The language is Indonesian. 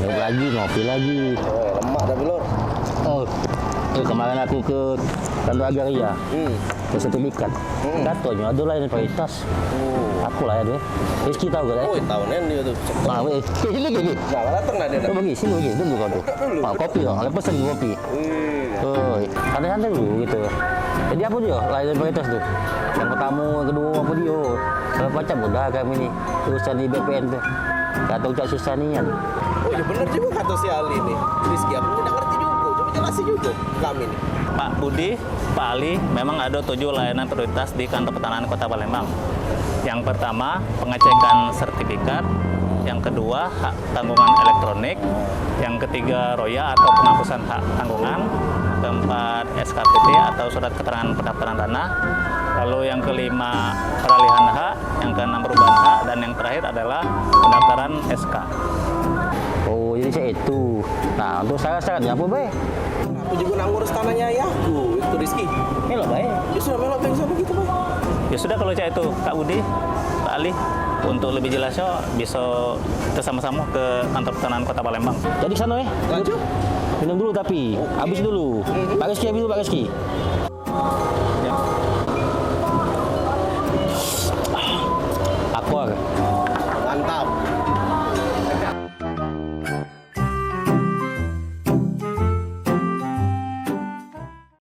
balik lagi, ngopi lagi. Lemak tapi lor. Oh, kemarin aku ke kantor agraria, ke sertifikat. Katanya ada layanan prioritas. Aku lah ya deh. Rizky tahu gak? Oh, tahunnya dia tuh. Nah, weh, sini gini. Nah, datang dah dia. Kau bagi, sini bagi, dulu kau tuh. Pak kopi dong, ada pesan kopi. Oh, santai-santai dulu gitu. Jadi apa dia? Layanan prioritas tuh. Yang pertama, yang kedua apa dia? Kalau macam udah kami ni urusan di BPN tuh. Kata ucap susah nian. Oh, ya benar juga kata si Ali nih. Rizky, aku tidak ngerti juga. Coba jelasin juga kami nih. Pak Budi, Pak Ali, memang ada 7 layanan prioritas di kantor pertanahan Kota Palembang. Yang pertama, pengecekan sertifikat. Yang kedua, hak tanggungan elektronik. Yang ketiga, roya atau penghapusan hak tanggungan. Keempat, SKPT atau surat keterangan pendaftaran dana. Lalu yang kelima, peralihan hak. Yang keenam, perubahan hak. Dan yang terakhir adalah pendaftaran SK. Oh, jadi saya itu. Nah, untuk syarat-syaratnya apa, Bay? Aku juga nak ngurus tanahnya ayahku, itu Rizky. Melok, Bay. Ya sudah melok bang sama gitu, Bay. Ya sudah kalau cak itu, Kak Budi, Pak Ali, untuk lebih jelasnya bisa kita sama-sama ke kantor pertanahan Kota Palembang. Jadi ke sana, Lanjut. Minum dulu tapi. Habis dulu. Pak Rizky, habis dulu, Pak Rizky. Ya. Aku